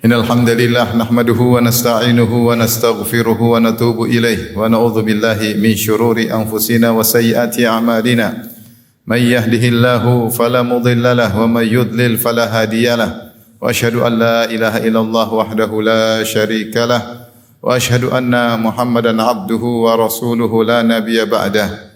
Innal hamdalillah nahmaduhu wa nasta'inuhu wa nastaghfiruhu wa natubu ilaih wa na'udzu billahi min shururi anfusina wa sayyiati a'malina. May yahdihillahu fala mudilla lahu wa may yudlil fala hadiyalah. Wa asyhadu an la ilaha illallah wahdahu la syarika lah wa asyhadu anna Muhammadan abduhu wa rasuluhu la nabiyya ba'dah.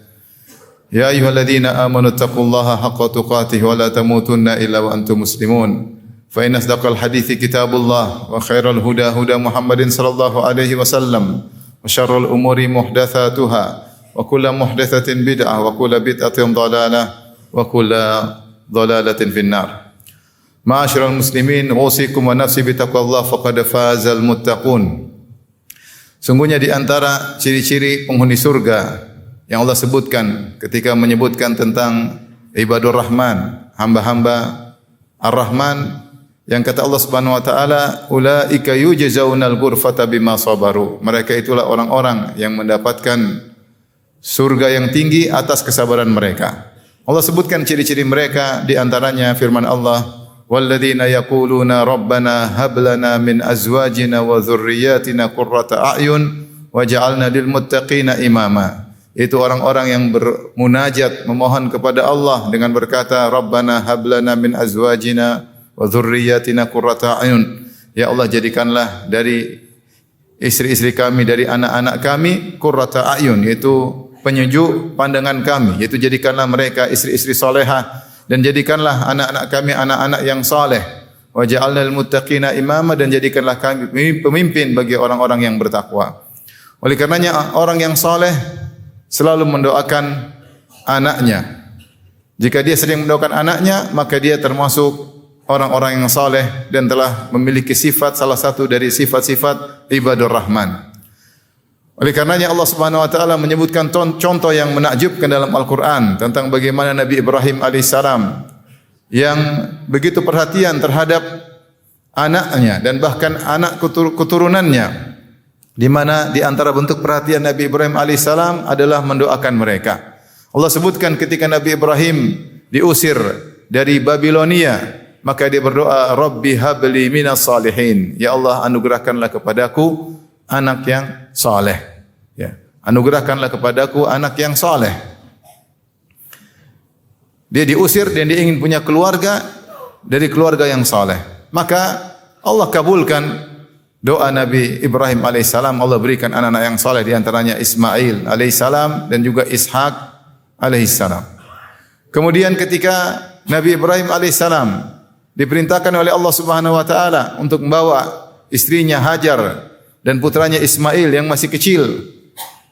Ya ayyuhalladzina amanu taqullaha haqqa tuqatih wa la tamutunna illa wa antum muslimun. Fa inna asdaqal hadithi kitabullah wa khairal huda huda Muhammadin sallallahu alaihi wasallam wa syarrul umuri muhdatsatuha wa kullu muhdatsatin bid'ah wa kullu bid'atin dhalalah wa kullu dhalalatin finnar. Ma'asyiral muslimin, usikum wa nafsi bitaqwallah faqad fazal muttaqun. Sungguhnya di antara ciri-ciri penghuni surga yang Allah sebutkan ketika menyebutkan tentang ibadur rahman, hamba-hamba ar-Rahman, yang kata Allah Subhanahu wa taala, ulaika yujzaunal ghurfata bima sabaru. Mereka itulah orang-orang yang mendapatkan surga yang tinggi atas kesabaran mereka. Allah sebutkan ciri-ciri mereka, di antaranya firman Allah, walladzina yaquluna rabbana hab lana min azwajina wa dzurriyyatina qurrata a'yun waj'alna lil muttaqina imama. Itu orang-orang yang bermunajat memohon kepada Allah dengan berkata, rabbana hab lana min azwajina wa dzurriyyatina qurrata a'yun. Ya Allah, jadikanlah dari istri-istri kami, dari anak-anak kami qurrata a'yun, yaitu penyejuk pandangan kami, yaitu jadikanlah mereka istri-istri salehah, dan jadikanlah anak-anak kami anak-anak yang saleh. Wa ja'alnal muttaqina imama, dan jadikanlah kami pemimpin bagi orang-orang yang bertakwa. Oleh karenanya orang yang saleh selalu mendoakan anaknya. Jika dia sering mendoakan anaknya, maka dia termasuk orang-orang yang saleh dan telah memiliki sifat, salah satu dari sifat-sifat ibadur rahman. Oleh karenanya Allah Subhanahu wa taala menyebutkan contoh yang menakjubkan dalam Al-Qur'an tentang bagaimana Nabi Ibrahim alaihissalam yang begitu perhatian terhadap anaknya dan bahkan anak keturunannya, di mana di antara bentuk perhatian Nabi Ibrahim alaihissalam adalah mendoakan mereka. Allah sebutkan ketika Nabi Ibrahim diusir dari Babilonia, maka dia berdoa, Rabbi habli minas salihin. Ya Allah, anugerahkanlah kepadaku anak yang saleh. Ya, anugerahkanlah kepadaku anak yang saleh. Dia diusir dan dia ingin punya keluarga dari keluarga yang saleh. Maka Allah kabulkan doa Nabi Ibrahim alaihissalam. Allah berikan anak-anak yang saleh, di antaranya Ismail alaihissalam dan juga Ishak alaihissalam. Kemudian ketika Nabi Ibrahim alaihissalam diperintahkan oleh Allah Subhanahu wa taala untuk membawa istrinya Hajar dan putranya Ismail yang masih kecil,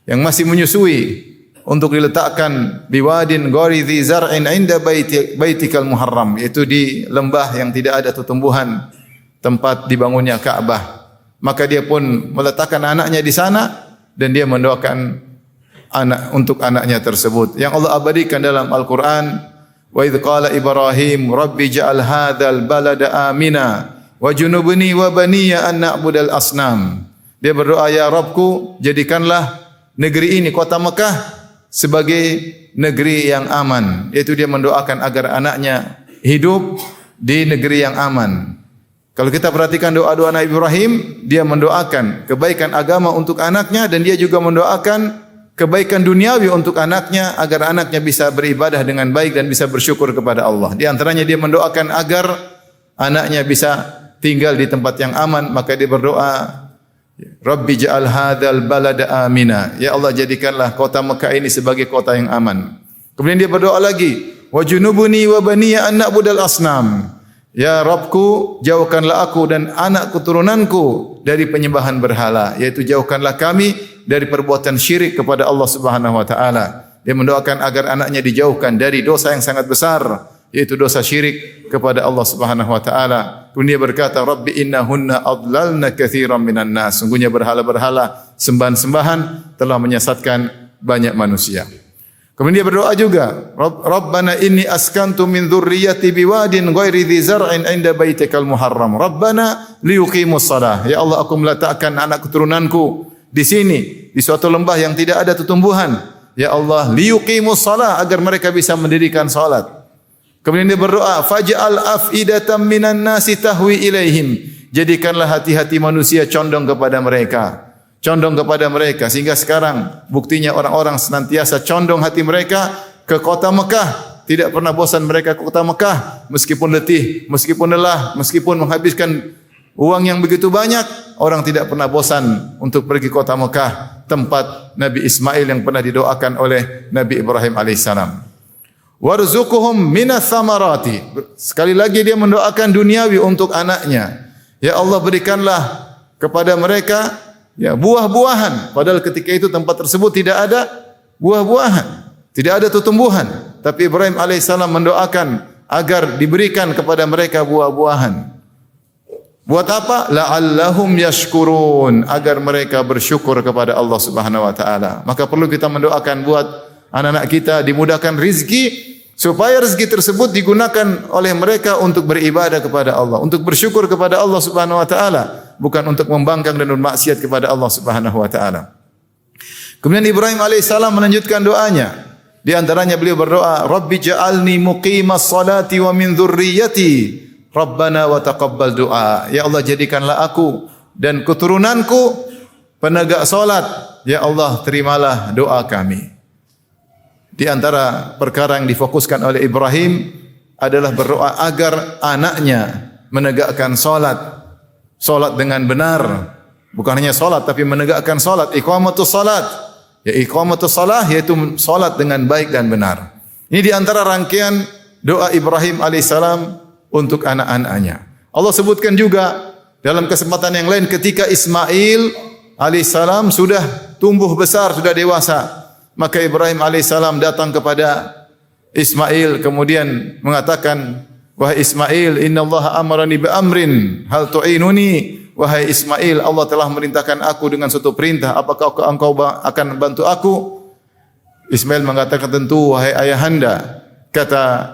yang masih menyusui, untuk diletakkan biwadin ghairi dzi zar'in 'inda baitikal muharram, yaitu di lembah yang tidak ada tumbuhan, tempat dibangunnya Ka'bah. Maka dia pun meletakkan anaknya di sana dan dia mendoakan untuk anaknya tersebut. Yang Allah abadikan dalam Al-Qur'an, wa idz qala Ibrahim rabbi ja'al hadzal balada amina wa junubni wa baniya an na'budal asnam. Dia berdoa, ya Rabbku, jadikanlah negeri ini, kota Mekah, sebagai negeri yang aman, yaitu dia mendoakan agar anaknya hidup di negeri yang aman. Kalau kita perhatikan doa-doa Nabi Ibrahim, dia mendoakan kebaikan agama untuk anaknya dan dia juga mendoakan kebaikan duniawi untuk anaknya agar anaknya bisa beribadah dengan baik dan bisa bersyukur kepada Allah. Di antaranya dia mendoakan agar anaknya bisa tinggal di tempat yang aman, maka dia berdoa, Rabbi ja'al hadzal balada amina. Ya Allah, jadikanlah kota Mekah ini sebagai kota yang aman. Kemudian dia berdoa lagi, wa junubni wa baniya an na'budal asnam. Ya Rabbku, jauhkanlah aku dan anak keturunanku dari penyembahan berhala, yaitu jauhkanlah kami dari perbuatan syirik kepada Allah Subhanahu wa taala. Dia mendoakan agar anaknya dijauhkan dari dosa yang sangat besar, yaitu dosa syirik kepada Allah Subhanahu wa taala. Kemudian dia berkata, Rabbi innahunna adlalna katsiran minan nas. Sungguhnya berhala-berhala, sembahan-sembahan telah menyesatkan banyak manusia. Kemudian dia berdoa juga, Rabbana inni askantu min dzurriyyati biwadin ghairi dzi zar'in 'inda baitikal muharram. Rabbana liyuqimus shalah. Ya Allah, aku meletakkan anak keturunanku di sini, di suatu lembah yang tidak ada tumbuhan. Ya Allah, liyuqimus shalah, agar mereka bisa mendirikan salat. Kemudian dia berdoa, faj'al af'idatan minan nasi tahwi ilaihim. Jadikanlah hati-hati manusia condong kepada mereka. Condong kepada mereka. Sehingga sekarang buktinya orang-orang senantiasa condong hati mereka ke kota Mekah. Tidak pernah bosan mereka ke kota Mekah. Meskipun letih, meskipun lelah, meskipun menghabiskan uang yang begitu banyak, orang tidak pernah bosan untuk pergi ke kota Mekah, tempat Nabi Ismail yang pernah didoakan oleh Nabi Ibrahim alaihissalam. Warzuquhum minas samarati. Sekali lagi dia mendoakan duniawi untuk anaknya. Ya Allah, berikanlah kepada mereka ya buah-buahan. Padahal ketika itu tempat tersebut tidak ada buah-buahan, tidak ada tumbuhan. Tapi Ibrahim alaihissalam mendoakan agar diberikan kepada mereka buah-buahan. Buat apa? La'allahum yashkurun, agar mereka bersyukur kepada Allah Subhanahu wa taala. Maka perlu kita mendoakan buat anak-anak kita dimudahkan rizki, supaya rezeki tersebut digunakan oleh mereka untuk beribadah kepada Allah, untuk bersyukur kepada Allah Subhanahu wa taala, bukan untuk membangkang dan bermaksiat kepada Allah Subhanahu wa taala. Kemudian Ibrahim alaihissalam melanjutkan doanya. Di antaranya beliau berdoa, Rabbi ja'alni muqimas salati wa min dzurriyyati Rabbana wa taqabbal du'a. Ya Allah, jadikanlah aku dan keturunanku penegak salat. Ya Allah, terimalah doa kami. Di antara perkara yang difokuskan oleh Ibrahim adalah berdoa agar anaknya menegakkan salat. Salat dengan benar. Bukan hanya salat tapi menegakkan salat, iqamatus salat. Ya iqamatus salah yaitu salat dengan baik dan benar. Ini di antara rangkaian doa Ibrahim alaihissalam untuk anak-anaknya. Allah sebutkan juga dalam kesempatan yang lain ketika Ismail alaihissalam sudah tumbuh besar, sudah dewasa. Maka Ibrahim alaihissalam datang kepada Ismail kemudian mengatakan, wahai Ismail, innallaha amarani bi amrin hal tu'inuni. Wahai Ismail, Allah telah merintahkan aku dengan suatu perintah, apakah engkau akan bantu aku? Ismail mengatakan, tentu wahai ayahanda. Kata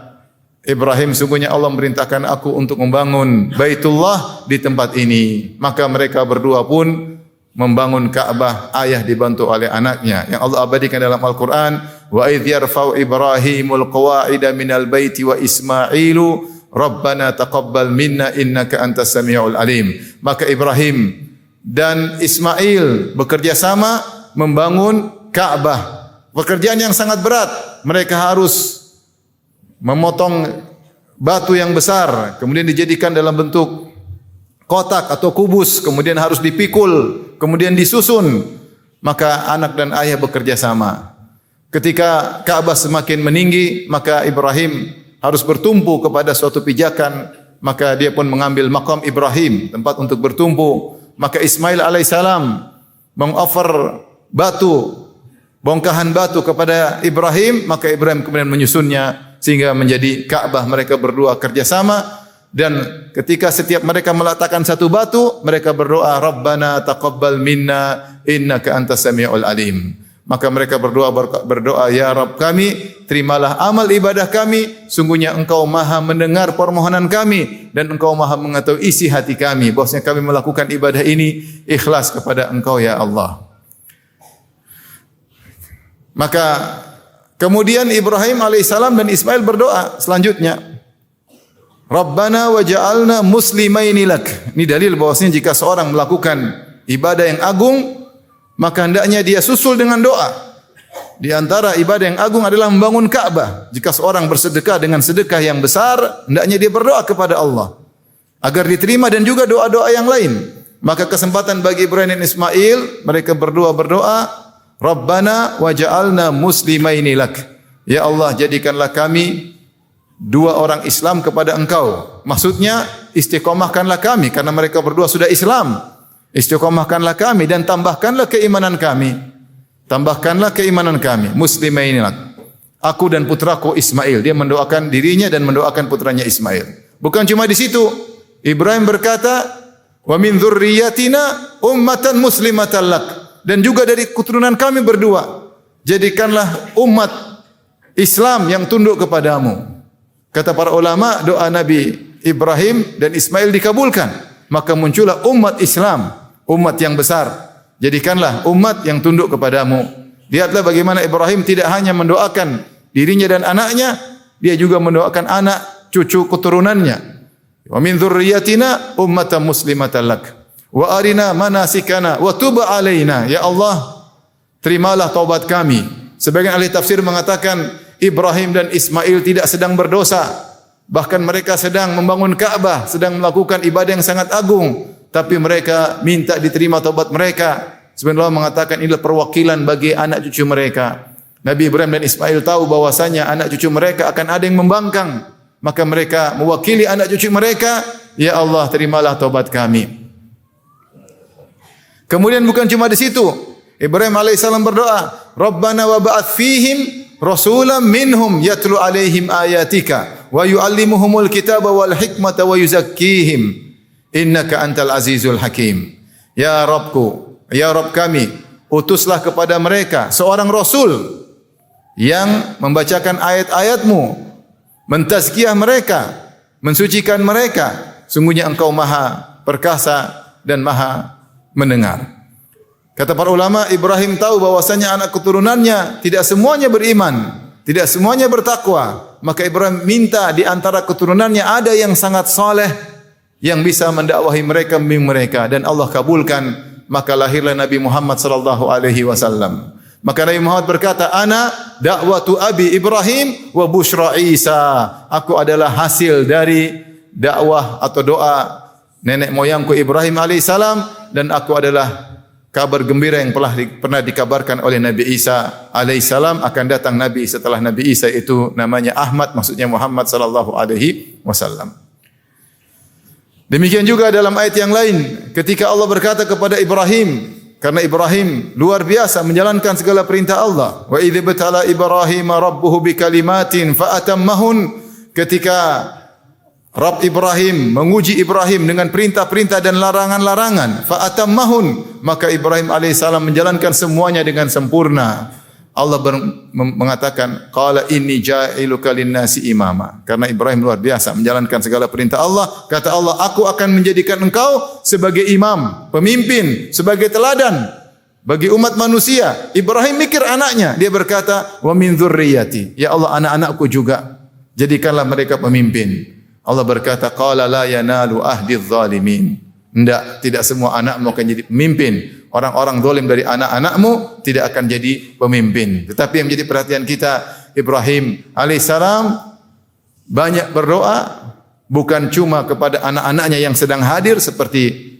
Ibrahim, sungguhnya Allah merintahkan aku untuk membangun Baitullah di tempat ini. Maka mereka berdua pun membangun Ka'bah, ayah dibantu oleh anaknya. Yang Allah abadikan dalam Al-Quran, wa idh yarfa'u Ibrahimul qawa'ida minal baiti wa Ismailu Rabbana taqabbal minna innaka antas samiul alim. Maka Ibrahim dan Ismail bekerja sama membangun Ka'bah. Pekerjaan yang sangat berat. Mereka harus memotong batu yang besar, kemudian dijadikan dalam bentuk kotak atau kubus, kemudian harus dipikul, kemudian disusun. Maka anak dan ayah bekerja sama. Ketika Ka'bah semakin meninggi, maka Ibrahim harus bertumpu kepada suatu pijakan, maka dia pun mengambil maqam Ibrahim, tempat untuk bertumpu. Maka Ismail alaihissalam mengoffer batu, bongkahan batu kepada Ibrahim, maka Ibrahim kemudian menyusunnya sehingga menjadi Ka'bah. Mereka berdua kerjasama, dan ketika setiap mereka meletakkan satu batu, mereka berdoa, Rabbana taqabbal minna innaka antas samiul alim. Maka mereka berdoa, ya Rabb kami, terimalah amal ibadah kami, sungguhnya Engkau Maha mendengar permohonan kami dan Engkau Maha mengetahui isi hati kami, bahwasanya kami melakukan ibadah ini ikhlas kepada Engkau ya Allah. Maka kemudian Ibrahim alaihissalam dan Ismail berdoa selanjutnya, Rabbana waj'alna muslimaini lak. Ini dalil bahwasanya jika seorang melakukan ibadah yang agung, maka hendaknya dia susul dengan doa. Di antara ibadah yang agung adalah membangun Ka'bah. Jika seorang bersedekah dengan sedekah yang besar, hendaknya dia berdoa kepada Allah agar diterima, dan juga doa-doa yang lain. Maka kesempatan bagi Ibrahim dan Ismail, mereka berdoa, Rabbana waj'alna muslimaini lak. Ya Allah, jadikanlah kami dua orang Islam kepada Engkau. Maksudnya istiqomahkanlah kami, karena mereka berdua sudah Islam. Istiqomahkanlah kami dan tambahkanlah keimanan kami. Tambahkanlah keimanan kami. Muslimaini lak. Aku dan putraku Ismail. Dia mendoakan dirinya dan mendoakan putranya Ismail. Bukan cuma di situ. Ibrahim berkata, wa min dzurriyyatina ummatan muslimatan lak. Dan juga dari keturunan kami berdua, jadikanlah umat Islam yang tunduk kepadamu. Kata para ulama, doa Nabi Ibrahim dan Ismail dikabulkan. Maka muncullah umat Islam, umat yang besar. Jadikanlah umat yang tunduk kepadamu. Lihatlah bagaimana Ibrahim tidak hanya mendoakan dirinya dan anaknya, dia juga mendoakan anak, cucu, keturunannya. Wa min dzurriyyatina ummatan muslimatan lak. Wa arina manasikana wa tub alaina. Ya Allah, terimalah taubat kami. Sebagian ahli tafsir mengatakan Ibrahim dan Ismail tidak sedang berdosa. Bahkan mereka sedang membangun Ka'bah, sedang melakukan ibadah yang sangat agung. Tapi mereka minta diterima taubat mereka. Sebenarnya Allah mengatakan inilah perwakilan bagi anak cucu mereka. Nabi Ibrahim dan Ismail tahu bahwasanya anak cucu mereka akan ada yang membangkang. Maka mereka mewakili anak cucu mereka, ya Allah terimalah taubat kami. Kemudian bukan cuma di situ. Ibrahim alaihissalam berdoa, Rabbana wa ba'ath fihim rasulan minhum yatlu alaihim ayatika wa yu'allimuhumul kitaba wal hikmata wa yuzakkihim innaka antal azizul hakim. Ya Rabbku, ya Rabb kami, utuslah kepada mereka seorang rasul yang membacakan ayat-ayat-Mu, mentazkiyah mereka, mensucikan mereka. Sungguhnya Engkau Maha perkasa dan Maha mendengar. Kata para ulama, Ibrahim tahu bahwasanya anak keturunannya tidak semuanya beriman, tidak semuanya bertakwa. Maka Ibrahim minta di antara keturunannya ada yang sangat saleh yang bisa mendakwahi mereka, membimbing mereka, dan Allah kabulkan. Maka lahirlah Nabi Muhammad sallallahu alaihi wasallam. Maka Nabi Muhammad berkata, "Ana da'watu abi Ibrahim wa busyra Isa." Aku adalah hasil dari dakwah atau doa nenek moyangku Ibrahim alaihissalam, dan aku adalah kabar gembira yang pernah dikabarkan oleh Nabi Isa alaihissalam, akan datang Nabi setelah Nabi Isa itu namanya Ahmad, maksudnya Muhammad sallallahu alaihi wasallam. Demikian juga dalam ayat yang lain ketika Allah berkata kepada Ibrahim, karena Ibrahim luar biasa menjalankan segala perintah Allah. Wa idz batala Ibrahim rabbuhu bikalimatin fa atammahun, ketika Rabb Ibrahim menguji Ibrahim dengan perintah-perintah dan larangan-larangan, fa atammahun, maka Ibrahim alaihissalam menjalankan semuanya dengan sempurna. Allah mengatakan, qala inni ja'iluka lin-nasi imama. Karena Ibrahim luar biasa menjalankan segala perintah Allah, kata Allah, aku akan menjadikan engkau sebagai imam, pemimpin, sebagai teladan bagi umat manusia. Ibrahim mikir anaknya, dia berkata, wa min dzurriyyati, ya Allah anak-anakku juga jadikanlah mereka pemimpin. Allah berkata, qala la yanalu ahdiz zalimin. Tidak semua anakmu akan jadi pemimpin. Orang-orang zalim dari anak-anakmu tidak akan jadi pemimpin. Tetapi yang menjadi perhatian kita, Ibrahim alaihissalam banyak berdoa bukan cuma kepada anak-anaknya yang sedang hadir seperti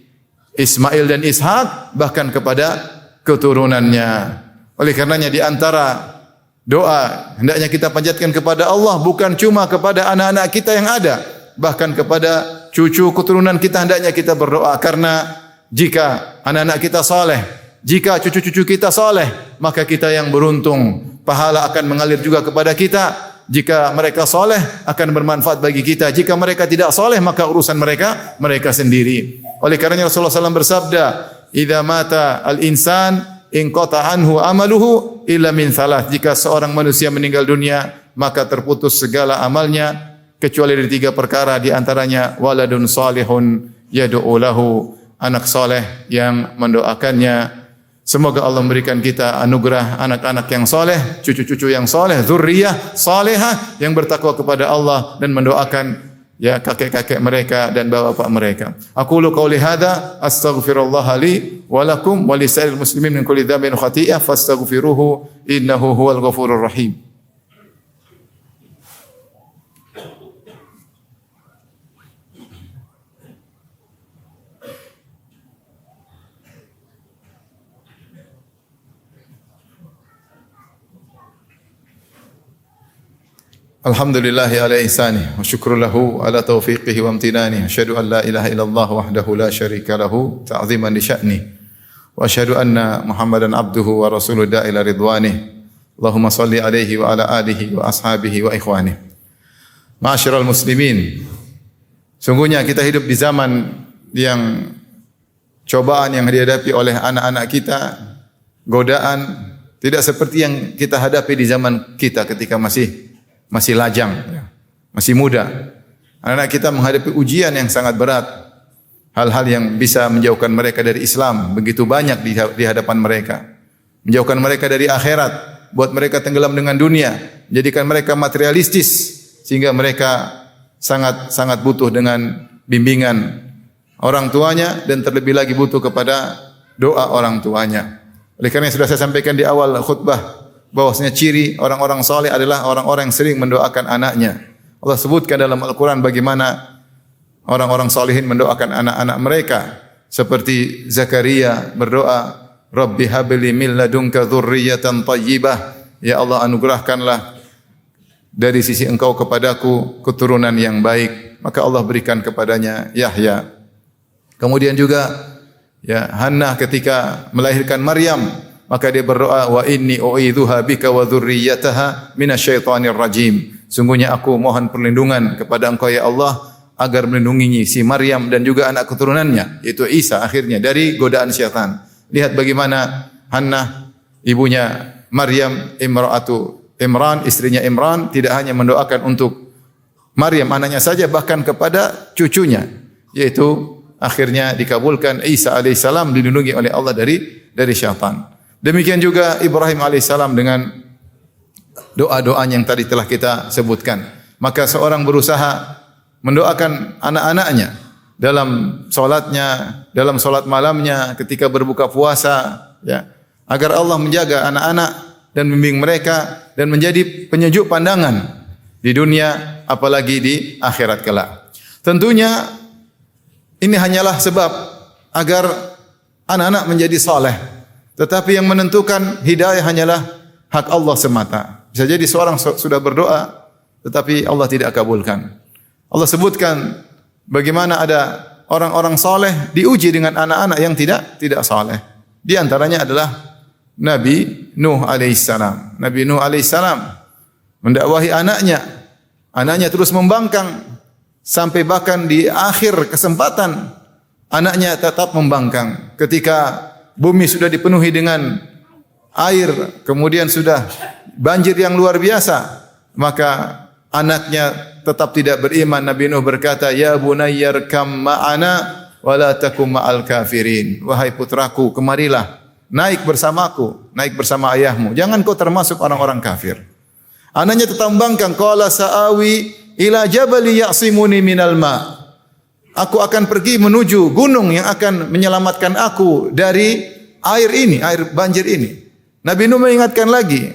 Ismail dan Ishak, bahkan kepada keturunannya. Oleh karenanya di antara doa hendaknya kita panjatkan kepada Allah bukan cuma kepada anak-anak kita yang ada, bahkan kepada cucu keturunan kita hendaknya kita berdoa. Karena jika anak-anak kita saleh, jika cucu-cucu kita saleh, maka kita yang beruntung. Pahala akan mengalir juga kepada kita. Jika mereka saleh akan bermanfaat bagi kita. Jika mereka tidak saleh maka urusan mereka sendiri. Oleh karenanya Rasulullah SAW bersabda, "Idza mata al-insan inqata anhu amaluhu illa min thalath." Jika seorang manusia meninggal dunia, maka terputus segala amalnya kecuali dari 3 perkara, di antaranya waladun salihun yad'u lahu, anak saleh yang mendoakannya. Semoga Allah memberikan kita anugerah anak-anak yang saleh, cucu-cucu yang saleh, dzurriyyah salehah yang bertakwa kepada Allah dan mendoakan ya kakek-kakek mereka dan bapak-bapak mereka. Aqulu qauli hadza astaghfirullah li wa lakum wa lisa'il muslimin min kulli dhanbin khati'ah fastaghfiruhu innahu huwal ghafurur rahim. Alhamdulillahi ala ihsanih wa syukru lahu ala taufiqihi wa amtinani. Asyhadu an la ilaha illallah wahdahu la syarika lahu ta'ziman li sya'ni. Wa asyhadu anna Muhammadan abduhu wa rasuluhu da'ila ridwanih. Allahumma salli alaihi wa ala alihi wa ashabihi wa ikhwanih. Ma'asyiral muslimin, sungguhnya kita hidup di zaman yang cobaan yang dihadapi oleh anak-anak kita, godaan tidak seperti yang kita hadapi di zaman kita ketika masih lajang, masih muda. Anak-anak kita menghadapi ujian yang sangat berat. Hal-hal yang bisa menjauhkan mereka dari Islam begitu banyak di hadapan mereka. Menjauhkan mereka dari akhirat, buat mereka tenggelam dengan dunia, menjadikan mereka materialistis sehingga mereka sangat butuh dengan bimbingan orang tuanya dan terlebih lagi butuh kepada doa orang tuanya. Oleh karena yang sudah saya sampaikan di awal khutbah bahwasanya ciri orang-orang saleh adalah orang-orang yang sering mendoakan anaknya. Allah sebutkan dalam Al-Qur'an bagaimana orang-orang salihin mendoakan anak-anak mereka seperti Zakaria berdoa, Rabbi habli min ladunka dzurriyyatan thayyibah. Ya Allah, anugerahkanlah dari sisi Engkau kepadaku keturunan yang baik. Maka Allah berikan kepadanya Yahya. Kemudian juga ya Hannah ketika melahirkan Maryam, maka dia berdoa, wa inni u'idzuha bika wa dzurriyyataha minasyaitonir rajim. Sungguhnya aku mohon perlindungan kepada Engkau ya Allah agar melindungi si Maryam dan juga anak keturunannya yaitu Isa akhirnya dari godaan syaitan. Lihat bagaimana Hannah ibunya Maryam imra'atu Imran, istrinya Imran tidak hanya mendoakan untuk Maryam anaknya saja bahkan kepada cucunya yaitu akhirnya dikabulkan Isa alaihissalam dilindungi oleh Allah dari syaitan. Demikian juga Ibrahim alaihissalam dengan doa-doanya yang tadi telah kita sebutkan. Maka seorang berusaha mendoakan anak-anaknya dalam salatnya, dalam salat malamnya, ketika berbuka puasa, ya, agar Allah menjaga anak-anak dan membimbing mereka dan menjadi penyejuk pandangan di dunia apalagi di akhirat kelak. Tentunya ini hanyalah sebab agar anak-anak menjadi saleh. Tetapi yang menentukan hidayah hanyalah hak Allah semata. Bisa jadi seorang sudah berdoa tetapi Allah tidak kabulkan. Allah sebutkan bagaimana ada orang-orang saleh diuji dengan anak-anak yang tidak saleh. Di antaranya adalah Nabi Nuh alaihissalam. Nabi Nuh alaihissalam mendakwahi anaknya. Anaknya terus membangkang sampai bahkan di akhir kesempatan anaknya tetap membangkang. Ketika bumi sudah dipenuhi dengan air, kemudian sudah banjir yang luar biasa, maka anaknya tetap tidak beriman. Nabi Nuh berkata, "Ya bunayyar kam ma'ana wa la takum ma'al kafirin." Wahai putraku, kemarilah, naik bersamaku, naik bersama ayahmu. Jangan kau termasuk orang-orang kafir. Anaknya tetap membangkang, qala sa'awi ila jabali ya'simuni minal ma'. Aku akan pergi menuju gunung yang akan menyelamatkan aku dari air ini, air banjir ini. Nabi Nuh mengingatkan lagi,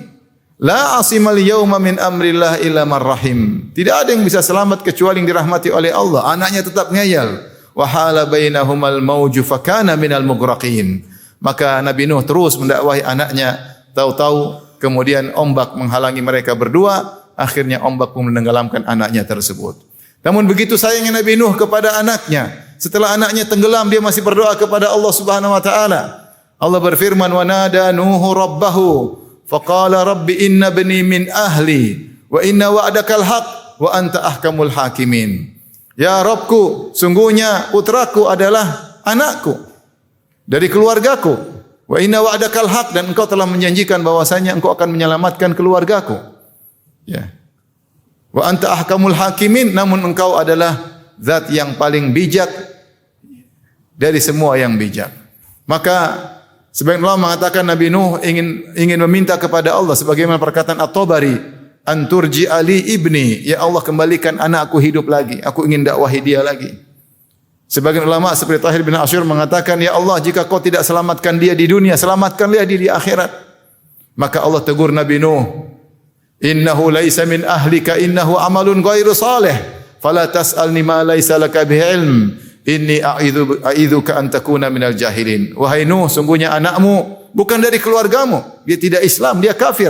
la asimal yauma min amrillah illa man rahim. Tidak ada yang bisa selamat kecuali yang dirahmati oleh Allah. Anaknya tetap ngeyel. Wa hala bainahumal mauju fakana minal mughraqin. Maka Nabi Nuh terus mendakwahi anaknya. Tahu-tahu kemudian ombak menghalangi mereka berdua. Akhirnya ombak pun menenggelamkan anaknya tersebut. Namun begitu sayangnya Nabi Nuh kepada anaknya. Setelah anaknya tenggelam, dia masih berdoa kepada Allah Subhanahu wa taala. Allah berfirman, "Wa nada Nuhu rabbahu faqala rabbi inna bani min ahli wa inna wa'dakal haq wa anta ahkamul hakimin." Ya Rabbku, sungguhnya putraku adalah anakku dari keluargaku. Wa inna wa'dakal haq, dan engkau telah menjanjikan bahwasanya engkau akan menyelamatkan keluargaku. Ya. Wa anta ahkamul hakimin, namun engkau adalah zat yang paling bijak dari semua yang bijak. Maka sebagian ulama mengatakan Nabi Nuh ingin meminta kepada Allah sebagaimana perkataan At-Tabari, "Anturji ali ibni." Ya Allah, kembalikan anakku hidup lagi. Aku ingin dakwahi dia lagi. Sebagian ulama seperti Tahir bin Asyur mengatakan, "Ya Allah, jika kau tidak selamatkan dia di dunia, selamatkanlah dia di akhirat." Maka Allah tegur Nabi Nuh, "Innahu laisa min ahlika innahu amalun ghairu salih, fala tas'alni ma laisa laka bihi ilm. Inni a'idzuka an takuna minal jahilin." Wahai Nuh, sungguhnya anakmu bukan dari keluargamu. Dia tidak Islam, dia kafir.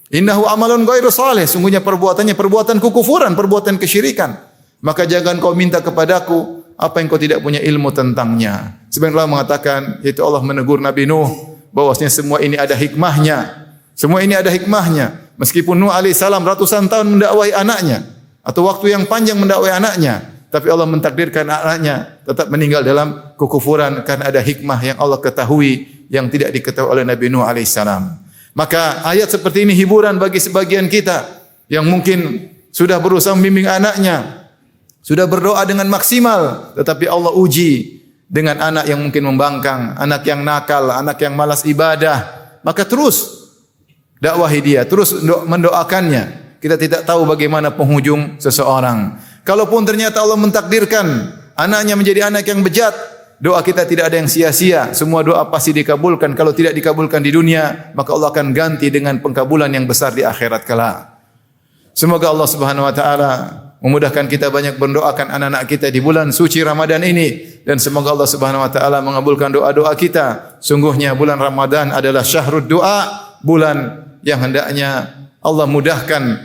Innahu amalun ghairu salih, sungguhnya perbuatannya perbuatan kekufuran, perbuatan kesyirikan. Maka jangan kau minta kepadaku apa yang kau tidak punya ilmu tentangnya. Sebagian ulama mengatakan yaitu Allah menegur Nabi Nuh bahwasanya semua ini ada hikmahnya. Semua ini ada hikmahnya. Meskipun Nuh alaihissalam ratusan tahun mendakwahi anaknya atau waktu yang panjang mendakwahi anaknya, tapi Allah mentakdirkan anaknya tetap meninggal dalam kekufuran karena ada hikmah yang Allah ketahui yang tidak diketahui oleh Nabi Nuh alaihissalam. Maka ayat seperti ini hiburan bagi sebagian kita yang mungkin sudah berusaha membimbing anaknya, sudah berdoa dengan maksimal, tetapi Allah uji dengan anak yang mungkin membangkang, anak yang nakal, anak yang malas ibadah. Maka terus dakwahi dia, terus mendoakannya. Kita tidak tahu bagaimana penghujung seseorang. Kalaupun ternyata Allah mentakdirkan anaknya menjadi anak yang bejat, doa kita tidak ada yang sia-sia. Semua doa pasti dikabulkan. Kalau tidak dikabulkan di dunia, maka Allah akan ganti dengan pengkabulan yang besar di akhirat kala. Semoga Allah Subhanahu wa taala memudahkan kita banyak mendoakan anak-anak kita di bulan suci Ramadan ini, dan semoga Allah Subhanahu wa taala mengabulkan doa-doa kita. Sungguhnya bulan Ramadan adalah syahrud doa, bulan yang hendaknya Allah mudahkan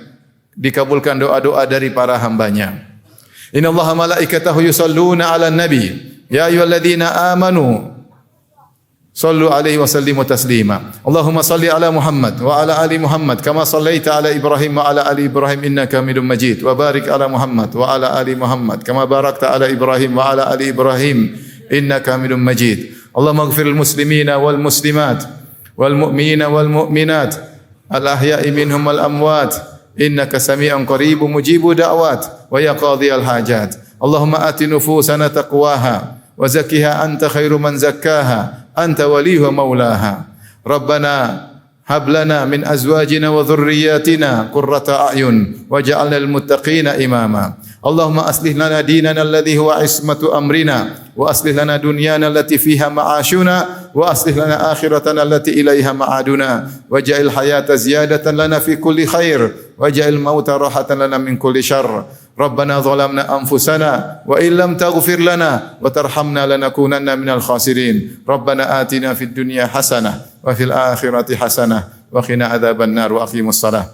dikabulkan doa-doa dari para hambanya. Innallaha malaikatahu yusalluna 'alan nabi ya ayyuhalladzina amanu sallu alaihi wa sallimu taslima. Allahumma salli ala Muhammad wa ala ali Muhammad kama sallaita ala Ibrahim wa ala ali Ibrahim innaka Hamidum Majid. Wa barik ala Muhammad wa ala ali Muhammad kama barakta ala Ibrahim wa ala ali Ibrahim innaka Hamidum Majid. Allahumma ighfir lil muslimina wal muslimat wal mu'minina wal mu'minat al ahya'i minhum wal amwat innaka sami'un qaribun mujibu da'wat wa ya qadhiyal hajat. Allahumma ati nufusana taqwaha wa zakkiha anta khairu man zakkaha anta waliyuha maulaha. Rabbana hab lana min azwajina wa dhurriyyatina qurrata a'yun waj'alna lil muttaqina imama. Allahumma aslih lana dinana alladhi huwa ismatu amrina wa aslih lana dunyana allati fiha ma'ashuna wa aslih lana akhiratana allati ilaiha ma'aduna waj'al hayata ziyadatan lana fi kulli khair waj'al mauta rahatan lana min kulli syarr. Rabbana zalamna anfusana wa illam taghfir lana wa tarhamna lanakunanna minal khasirin. Rabbana atina fid dunya hasanah wa fil akhirati hasanah wa qina adzabannar wa aqimus salah.